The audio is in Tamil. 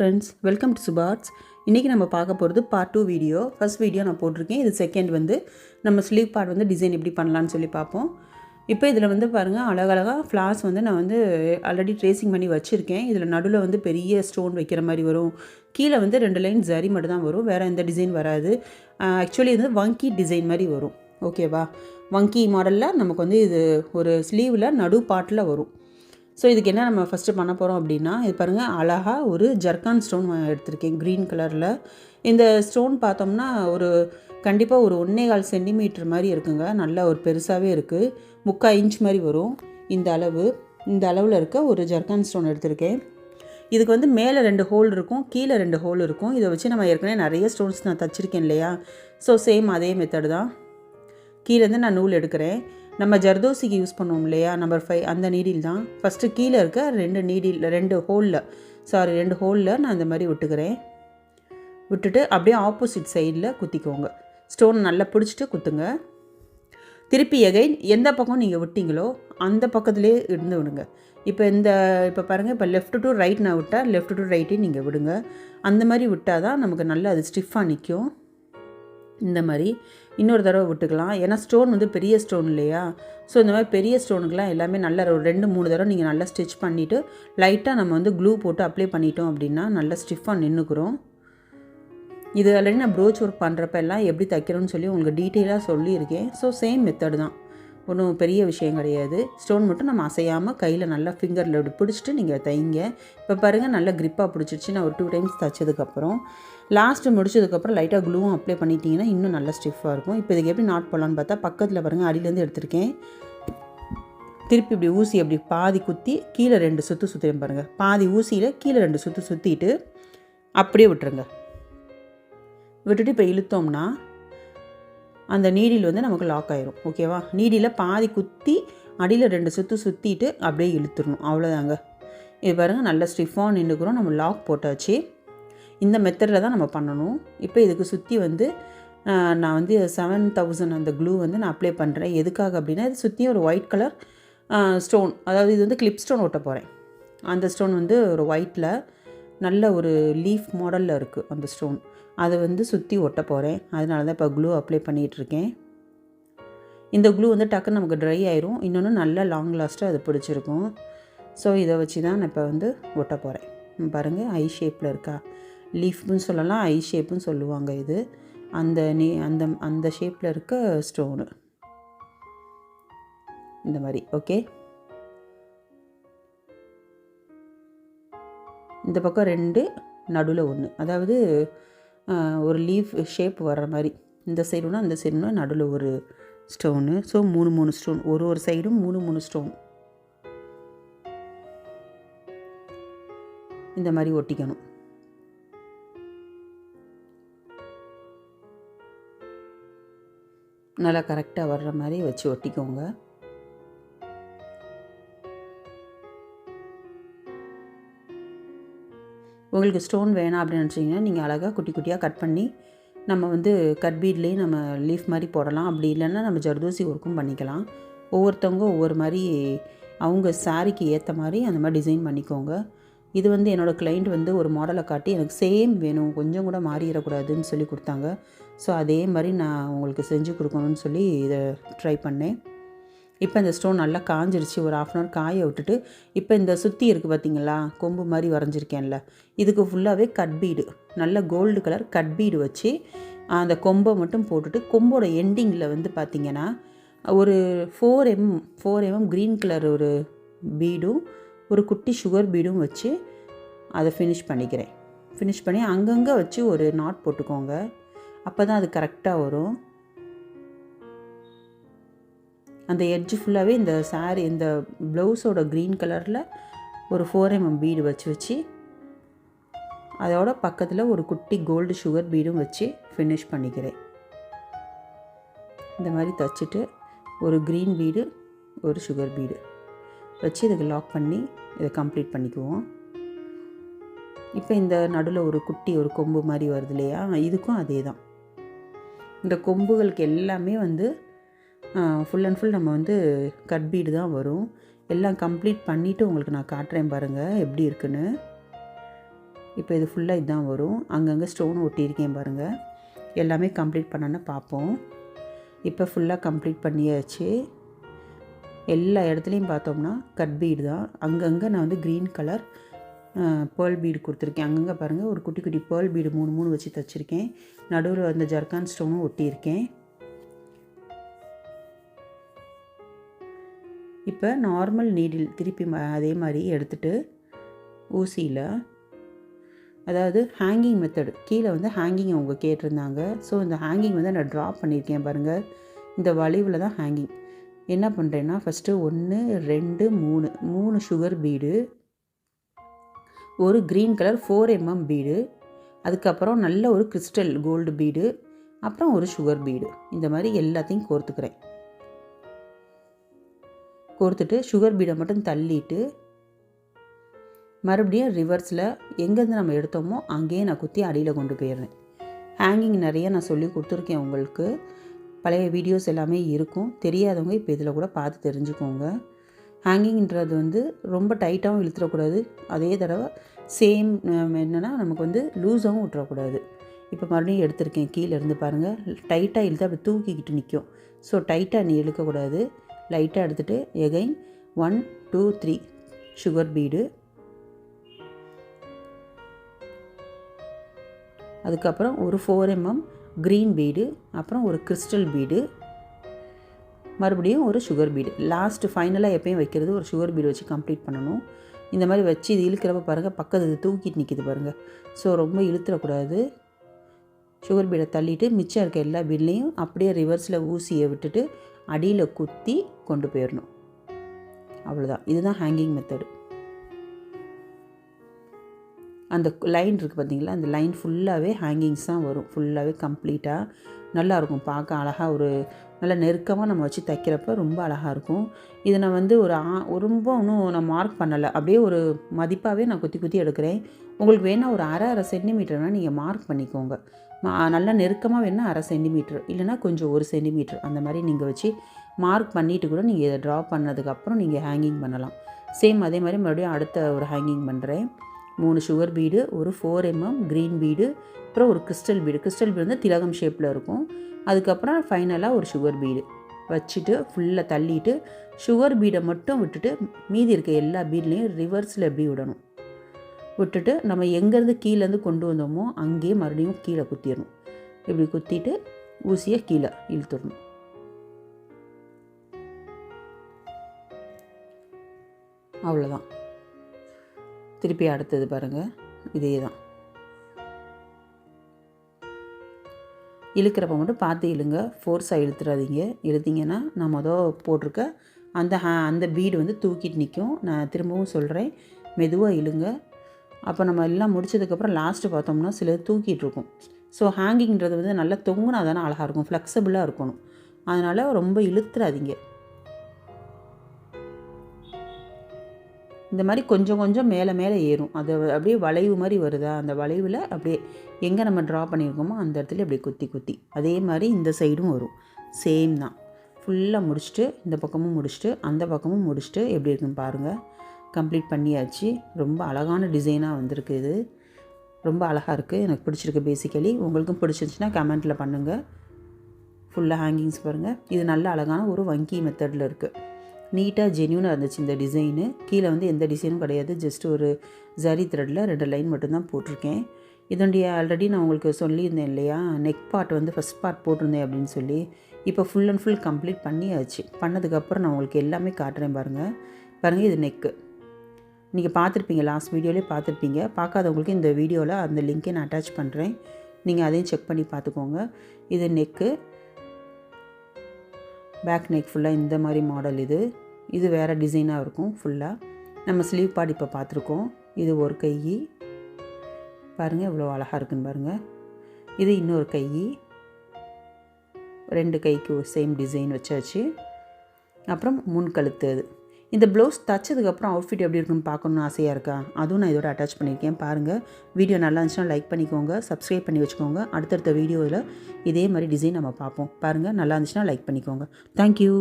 Friends, welcome to சுபார்ட்ஸ். இன்றைக்கி நம்ம பார்க்க போகிறது பார்ட் 2 வீடியோ. ஃபர்ஸ்ட் வீடியோ நான் போட்டிருக்கேன். இது செகண்ட் வந்து நம்ம ஸ்லீவ் பார்ட் வந்து டிசைன் எப்படி பண்ணலான்னு சொல்லி பார்ப்போம். இப்போ இதில் வந்து பாருங்கள், அழகழகாக ஃப்ளார்ஸ் வந்து நான் வந்து ஆல்ரெடி ட்ரேசிங் பண்ணி வச்சுருக்கேன். இதில் நடுவில் வந்து பெரிய ஸ்டோன் வைக்கிற மாதிரி வரும். கீழே வந்து 2 லைன் ஜரி மட்டும் தான் வரும், வேறு எந்த டிசைன் வராது. ஆக்சுவலி இது வங்கி டிசைன் மாதிரி வரும். ஓகேவா? வங்கி மாடலில் நமக்கு வந்து இது ஒரு ஸ்லீவில் நடு பாட்டில் வரும். ஸோ இதுக்கு என்ன நம்ம ஃபஸ்ட்டு பண்ண போகிறோம் அப்படின்னா, இது பாருங்கள், அழகாக ஒரு ஜர்கான் ஸ்டோன் எடுத்திருக்கேன் க்ரீன் கலரில். இந்த ஸ்டோன் பார்த்தோம்னா கண்டிப்பாக ஒரு 1.25 சென்டிமீட்டர் மாதிரி இருக்குங்க. நல்லா ஒரு பெருசாகவே இருக்குது. 3/4 இன்ச் மாதிரி வரும். இந்த அளவில் இருக்க ஒரு ஜர்கான் ஸ்டோன் எடுத்திருக்கேன். இதுக்கு வந்து மேலே 2 ஹோல் இருக்கும், கீழே 2 ஹோல் இருக்கும். இதை வச்சு நம்ம ஏற்கனவே நிறைய ஸ்டோன்ஸ் நான் தச்சுருக்கேன் இல்லையா? ஸோ சேம் அதே மெத்தடு தான். கீழேருந்து நான் நூல் எடுக்கிறேன். நம்ம ஜர்தோசிக்கு யூஸ் பண்ணுவோம் இல்லையா, நம்பர் 5, அந்த நீடில் தான். ஃபஸ்ட்டு கீழே இருக்க 2 ஹோலில் நான் இந்த மாதிரி விட்டுட்டு அப்படியே ஆப்போசிட் சைடில் குத்திக்கோங்க. ஸ்டோன் நல்லா பிடிச்சிட்டு குத்துங்க. திருப்பி எகைன் எந்த பக்கம் நீங்கள் விட்டீங்களோ அந்த பக்கத்துலேயே இருந்து விடுங்க. இப்போ பாருங்கள், இப்போ லெஃப்ட் டு ரைட் நான் விட்டால் லெஃப்ட் டு ரைட்டே நீங்கள் விடுங்க. அந்த மாதிரி விட்டால் தான் நமக்கு நல்லா அது ஸ்டிஃபாக நிற்கும். இந்த மாதிரி இன்னொரு தடவை விட்டுக்கலாம். ஏன்னா ஸ்டோன் வந்து பெரிய ஸ்டோன் இல்லையா? ஸோ இந்த மாதிரி பெரிய ஸ்டோனுக்கெலாம் எல்லாமே நல்லா ஒரு 2-3 தடவை நீங்கள் நல்லா ஸ்டிச் பண்ணிவிட்டு லைட்டாக நம்ம வந்து க்ளூ போட்டு அப்ளை பண்ணிட்டோம் அப்படின்னா நல்லா ஸ்டிஃபாக நின்றுக்கிறோம். இது ஆல்ரெடி நான் ப்ரோச் ஒர்க் பண்ணுறப்ப எல்லாம் எப்படி தைக்கிறோன்னு சொல்லி உங்களுக்கு டீட்டெயிலாக சொல்லியிருக்கேன். ஸோ சேம் மெத்தடு தான், ஒன்றும் பெரிய விஷயம் கிடையாது. ஸ்டோன் மட்டும் நம்ம அசையாமல் கையில் நல்லா ஃபிங்கரில் இப்படி பிடிச்சிட்டு நீங்கள் தைங்க. இப்போ பாருங்கள், நல்லா க்ரிப்பாக பிடிச்சிருச்சு. நான் ஒரு 2 டைம்ஸ் தைச்சதுக்கப்புறம் லாஸ்ட்டு முடிச்சதுக்கப்புறம் லைட்டாக க்ளூவும் அப்ளை பண்ணிட்டீங்கன்னா இன்னும் நல்லா ஸ்டிஃபாக இருக்கும். இப்போ இதுக்கு எப்படி நாட் போடலான்னு பார்த்தா, பக்கத்தில் பாருங்கள், அடியிலேருந்து எடுத்திருக்கேன். திருப்பி இப்படி ஊசி அப்படி பாதி குத்தி கீழே 2 சுற்று சுற்றிடும் பாருங்கள். பாதி ஊசியில் கீழே 2 சுற்று சுற்றிட்டு அப்படியே விட்டுருங்க. விட்டுட்டு இப்போ இழுத்தோம்னா அந்த நீடில் வந்து நமக்கு லாக் ஆயிரும். ஓகேவா? நீடியில் பாதி குத்தி அடியில் 2 சுற்று சுற்றிட்டு அப்படியே இழுத்துடணும். அவ்வளோதாங்க. இது பாருங்கள், நல்லா ஸ்டிஃபாக நின்றுக்கிறோம். நம்ம லாக் போட்டாச்சு. இந்த மெத்தடில் தான் நம்ம பண்ணணும். இப்போ இதுக்கு சுற்றி வந்து நான் வந்து 7000 அந்த க்ளூ வந்து நான் அப்ளை பண்ணுறேன். எதுக்காக அப்படின்னா, இது சுற்றியும் ஒரு ஒயிட் கலர் ஸ்டோன், அதாவது இது வந்து கிளிப் ஸ்டோன் ஒட்ட போகிறேன். அந்த ஸ்டோன் வந்து ஒரு ஒயிட்டில் நல்ல ஒரு லீஃப் மாடலில் இருக்குது அந்த ஸ்டோன். அதை வந்து சுற்றி ஒட்ட போகிறேன். அதனால தான் இப்போ க்ளூ அப்ளை பண்ணிகிட்ருக்கேன். இந்த க்ளூ வந்து டக்குன்னு நமக்கு ட்ரை ஆயிரும். இன்னொன்று நல்லா லாங் லாஸ்ட்டாக அது பிடிச்சிருக்கும். ஸோ இதை வச்சு தான் நான் இப்போ வந்து ஒட்ட போகிறேன். பாருங்கள், ஐ ஷேப்பில் இருக்கா? லீஃப்னு சொல்லலாம், ஐ ஷேப்புன்னு சொல்லுவாங்க. இது அந்த ஷேப்பில் இருக்க ஸ்டோனு இந்த மாதிரி. ஓகே, இந்த பக்கம் 2, நடுவில் 1, அதாவது ஒரு லீஃப் ஷேப் வர்ற மாதிரி. இந்த சைடுனா அந்த சைடுனா நடுவில் ஒரு ஸ்டோனு. ஸோ 3 ஸ்டோன், ஒரு சைடும் 3 ஸ்டோன் இந்த மாதிரி ஒட்டிக்கணும். நல்லா கரெக்டாக வர்ற மாதிரி வச்சு ஒட்டிக்கோங்க. உங்களுக்கு ஸ்டோன் வேணாம் அப்படின்னு நினச்சிங்கன்னா நீங்கள் அழகாக குட்டி குட்டியாக கட் பண்ணி நம்ம வந்து கட் பீட்லேயே நம்ம லீஃப் மாதிரி போடலாம். அப்படி இல்லைன்னா நம்ம ஜர்தோசி ஒர்க்கும் பண்ணிக்கலாம். ஒவ்வொருத்தவங்க ஒவ்வொரு மாதிரி அவங்க சாரிக்கு ஏற்ற மாதிரி அந்த மாதிரி டிசைன் பண்ணிக்கோங்க. இது வந்து என்னோடய கிளைண்ட் வந்து ஒரு மாடலை காட்டி எனக்கு சேம் வேணும், கொஞ்சம் கூட மாறிடக்கூடாதுன்னு சொல்லி கொடுத்தாங்க. ஸோ அதே மாதிரி நான் உங்களுக்கு செஞ்சு கொடுக்கணும்னு சொல்லி இதை ட்ரை பண்ணேன். இப்போ இந்த ஸ்டோன் நல்லா காஞ்சிருச்சு. ஒரு 1/2 hour காய விட்டுட்டு இப்போ இந்த சுற்றி இருக்குது பார்த்தீங்களா, கொம்பு மாதிரி வரைஞ்சிருக்கேன்ல, இதுக்கு ஃபுல்லாகவே கட் பீடு, நல்ல கோல்டு கலர் கட் பீடு வச்சு அந்த கொம்பை மட்டும் போட்டுட்டு, கொம்போட எண்டிங்கில் வந்து பார்த்திங்கன்னா ஒரு 4 mm க்ரீன் கலர் ஒரு பீடும் ஒரு குட்டி சுகர் பீடும் வச்சு அதை ஃபினிஷ் பண்ணி அங்கங்கே வச்சு ஒரு நாட் போட்டுக்கோங்க. அப்போ தான் அது கரெக்டாக வரும். அந்த எட்ஜ் ஃபுல்லாகவே இந்த சாரீ, இந்த ப்ளவுஸோட க்ரீன் கலரில் ஒரு 4 mm பீடு வச்சு அதோட பக்கத்தில் ஒரு குட்டி கோல்டு சுகர் பீடும் வச்சு ஃபினிஷ் பண்ணிக்கிறேன். இந்த மாதிரி தைச்சிட்டு ஒரு க்ரீன் பீடு ஒரு சுகர் பீடு வச்சு இதுக்கு லாக் பண்ணி இதை கம்ப்ளீட் பண்ணிக்குவோம். இப்போ இந்த நடுவில் ஒரு குட்டி ஒரு கொம்பு மாதிரி வருது இல்லையா, இதுக்கும் அதே தான். இந்த கொம்புகளுக்கு எல்லாமே வந்து ஃபுல் அண்ட் ஃபுல் நம்ம வந்து கட் பீடு தான் வரும். எல்லாம் கம்ப்ளீட் பண்ணிவிட்டு உங்களுக்கு நான் காட்டுறேன் பாருங்கள் எப்படி இருக்குன்னு. இப்போ இது ஃபுல்லாக இதுதான் வரும். அங்கங்கே ஸ்டோன் ஒட்டியிருக்கேன் பாருங்கள். எல்லாமே கம்ப்ளீட் பண்ணோன்னு பார்ப்போம். இப்போ ஃபுல்லாக கம்ப்ளீட் பண்ணியாச்சு. எல்லா இடத்துலையும் பார்த்தோம்னா கட் பீடு தான். அங்கங்கே நான் வந்து க்ரீன் கலர் பேர்ல் பீடு கொடுத்துருக்கேன். அங்கங்கே பாருங்கள் ஒரு குட்டி குட்டி பேர்ல் பீடு 3 வச்சு தைச்சிருக்கேன். நடுவில் அந்த ஜர்கான் ஸ்டோனும் ஒட்டியிருக்கேன். இப்போ நார்மல் நீடில் திருப்பி அதே மாதிரி எடுத்துகிட்டு ஊசியில், அதாவது ஹேங்கிங் மெத்தடு, கீழே வந்து ஹேங்கிங் அவங்க கேட்டிருந்தாங்க. ஸோ இந்த ஹேங்கிங் வந்து நான் ட்ராப் பண்ணியிருக்கேன் பாருங்கள். இந்த வளைவில் தான் ஹேங்கிங். என்ன பண்ணுறேன்னா ஃபஸ்ட்டு 1 2 3 சுகர் பீடு, ஒரு க்ரீன் கலர் 4 mm பீடு, அதுக்கப்புறம் நல்ல ஒரு கிறிஸ்டல் கோல்டு பீடு, அப்புறம் ஒரு சுகர் பீடு. இந்த மாதிரி எல்லாத்தையும் கோர்த்துக்கிறேன். கோர்த்துட்டு சுகர் பீடை மட்டும் தள்ளிட்டு மறுபடியும் ரிவர்ஸில் எங்கேருந்து நம்ம எடுத்தோமோ அங்கேயே நான் குத்தி அடியில் கொண்டு போயிடுறேன். ஹேங்கிங் நிறைய நான் சொல்லி கொடுத்துருக்கேன் உங்களுக்கு. பழைய வீடியோஸ் எல்லாமே இருக்கும். தெரியாதவங்க இப்போ இதில் கூட பார்த்து தெரிஞ்சுக்கோங்க. ஹேங்கிங்கிறது வந்து ரொம்ப டைட்டாகவும் இழுத்துடக்கூடாது. அதே தடவை சேம் என்னென்னா நமக்கு வந்து லூஸாகவும் விட்டுறக்கூடாது. இப்போ மறுபடியும் எடுத்திருக்கேன். கீழே இருந்து பாருங்கள், டைட்டாக இழுத்து அப்படி தூக்கிக்கிட்டு நிற்கும். ஸோ டைட்டாக நீ இழுக்கக்கூடாது. லைட்டாக எடுத்துகிட்டு எகைன் 1 2 3 சுகர் பீடு, அதுக்கப்புறம் ஒரு 4 mm க்ரீன் பீடு, அப்புறம் ஒரு கிறிஸ்டல் பீடு, மறுபடியும் ஒரு சுகர் பீடு. லாஸ்ட்டு ஃபைனலாக எப்பயும் வைக்கிறது ஒரு சுகர் பீடு வச்சு கம்ப்ளீட் பண்ணணும். இந்த மாதிரி வச்சு இது இழுக்கிறப்ப பாருங்கள் பக்கத்து தூக்கிட்டு நிற்கிது பாருங்கள். ஸோ ரொம்ப இழுத்துடக்கூடாது. சுகர் பீடை தள்ளிவிட்டு மிச்சம் இருக்க எல்லா பீட்லேயும் அப்படியே ரிவர்ஸில் ஊசியை விட்டுட்டு அடியில் குத்தி கொண்டு போயிடணும். அவ்வளோதான். இதுதான் ஹேங்கிங் மெத்தடு. அந்த லைன் இருக்குது பார்த்தீங்களா, அந்த லைன் ஃபுல்லாகவே ஹேங்கிங்ஸ் தான் வரும். ஃபுல்லாகவே கம்ப்ளீட்டாக நல்லாயிருக்கும். பார்க்க அழகாக ஒரு நல்லா நெருக்கமாக நம்ம வச்சு தைக்கிறப்ப ரொம்ப அழகாக இருக்கும். இதை நான் வந்து ரொம்ப இன்னும் நான் மார்க் பண்ணலை. அப்படியே ஒரு மதிப்பாகவே நான் குத்தி குத்தி எடுக்கிறேன். உங்களுக்கு வேணால் ஒரு அரை சென்டிமீட்டர்னால் நீங்கள் மார்க் பண்ணிக்கோங்க. நல்லா நெருக்கமாக வேணால் 1/2 சென்டிமீட்டர், இல்லைனா கொஞ்சம் 1 சென்டிமீட்டர் அந்த மாதிரி நீங்கள் வச்சு மார்க் பண்ணிவிட்டு கூட நீங்கள் இதை ட்ரா பண்ணதுக்கப்புறம் நீங்கள் ஹேங்கிங் பண்ணலாம். சேம் அதே மாதிரி மறுபடியும் அடுத்த ஒரு ஹேங்கிங் பண்ணுறேன். 3 சுகர் பீடு, ஒரு 4 mm க்ரீன் பீடு, அப்புறம் ஒரு கிறிஸ்டல் பீடு. கிறிஸ்டல் பீடு வந்து திலகம் ஷேப்பில் இருக்கும். அதுக்கப்புறம் ஃபைனலாக ஒரு சுகர் பீடு வச்சுட்டு ஃபுல்லாக தள்ளிட்டு சுகர் பீடை மட்டும் விட்டுட்டு மீதி இருக்க எல்லா பீட்லேயும் ரிவர்ஸில் எப்படி விடணும். விட்டுட்டு நம்ம எங்கேருந்து கீழேருந்து கொண்டு வந்தோமோ அங்கேயே மறுபடியும் கீழே குத்திடணும். இப்படி குத்திட்டு ஊசியை கீழே இழுத்துடணும். அவ்வளோதான். திருப்பி அடுத்தது பாருங்கள், இதே தான். இழுக்கிறப்ப மட்டும் பார்த்து இழுங்க, ஃபோர்ஸாக இழுத்துறாதீங்க. இழுத்திங்கன்னா நான் போட்டிருக்க அந்த பீடு வந்து தூக்கிட்டு நிற்கும். நான் திரும்பவும் சொல்கிறேன், மெதுவாக இழுங்க. அப்போ நம்ம எல்லாம் முடிச்சதுக்கப்புறம் லாஸ்ட்டு பார்த்தோம்னா சிலது தூக்கிட்டு இருக்கும். ஸோ ஹேங்கிங்கிறது வந்து நல்லா தொங்குனா தானே அழகாக இருக்கும், ஃப்ளெக்சிபிளாக இருக்கணும். அதனால் ரொம்ப இழுத்துறாதீங்க. இந்த மாதிரி கொஞ்சம் கொஞ்சம் மேலே மேலே ஏறும். அது அப்படியே வளைவு மாதிரி வருதா, அந்த வளைவில் அப்படியே எங்கே நம்ம ட்ரா பண்ணியிருக்கோமோ அந்த இடத்துல அப்படியே குத்தி குத்தி அதே மாதிரி இந்த சைடும் வரும். சேம் தான். ஃபுல்லாக முடிச்சுட்டு இந்த பக்கமும் முடிச்சுட்டு அந்த பக்கமும் முடிச்சுட்டு எப்படி இருக்குன்னு பாருங்கள். கம்ப்ளீட் பண்ணியாச்சு. ரொம்ப அழகான டிசைனாக வந்திருக்கு. இது ரொம்ப அழகாக இருக்குது, எனக்கு பிடிச்சிருக்கு. பேசிக்கலி உங்களுக்கும் பிடிச்சிருந்துச்சின்னா கமெண்ட்டில் பண்ணுங்கள். ஃபுல்லாக ஹேங்கிங்ஸ் பாருங்கள். இது நல்ல அழகான ஒரு வங்கி மெத்தடில் இருக்குது. நீட்டாக ஜென்யூனாக இருந்துச்சு இந்த டிசைனு. கீழே வந்து எந்த டிசைனும் கிடையாது, ஜஸ்ட் ஒரு ஜரி த்ரெட்டில் 2 லைன் மட்டும்தான் போட்டிருக்கேன். இதனுடைய ஆல்ரெடி நான் உங்களுக்கு சொல்லியிருந்தேன் இல்லையா, நெக் பார்ட் வந்து ஃபஸ்ட் பார்ட் போட்டிருந்தேன் அப்படின்னு சொல்லி. இப்போ ஃபுல் அண்ட் ஃபுல் கம்ப்ளீட் பண்ணியாச்சு. பண்ணதுக்கப்புறம் நான் உங்களுக்கு எல்லாமே காட்டுறேன் பாருங்கள். இது நெக்கு நீங்கள் பார்த்துருப்பீங்க, லாஸ்ட் வீடியோலேயே பார்த்துருப்பீங்க. பார்க்காதவங்களுக்கு இந்த வீடியோவில் அந்த லிங்க்கை நான் அட்டாச் பண்ணுறேன், நீங்கள் அதையும் செக் பண்ணி பார்த்துக்கோங்க. இது நெக்கு, பேக் நெக் ஃபுல்லாக இந்த மாதிரி மாடல். இது வேறு டிசைனாக இருக்கும். ஃபுல்லாக நம்ம ஸ்லீவ் பார்ட் இப்போ பார்த்துருக்கோம். இது ஒரு கை பாருங்கள், எவ்வளோ அழகாக இருக்குன்னு பாருங்கள். இது இன்னொரு கை, 2 கைக்கு சேம் டிசைன் வச்சாச்சு. அப்புறம் முன்கழுத்து. அது இந்த ப்ளவுஸ் தைச்சதுக்கப்புறம் அவுட்ஃபிட் எப்படி இருக்குன்னு பார்க்கணுன்னு ஆசையாக இருக்கா, அதுவும் நான் இதோட அட்டாச் பண்ணியிருக்கேன். பாருங்கள், வீடியோ நல்லா இருந்துச்சுன்னா லைக் பண்ணிக்கோங்க, சப்ஸ்கிரைப் பண்ணி வச்சுக்கோங்க. அடுத்தடுத்த வீடியோவில் இதே மாதிரி டிசைன் நம்ம பார்ப்போம். பாருங்கள், நல்லா இருந்துச்சுன்னா லைக் பண்ணிக்கோங்க. தேங்க்யூ.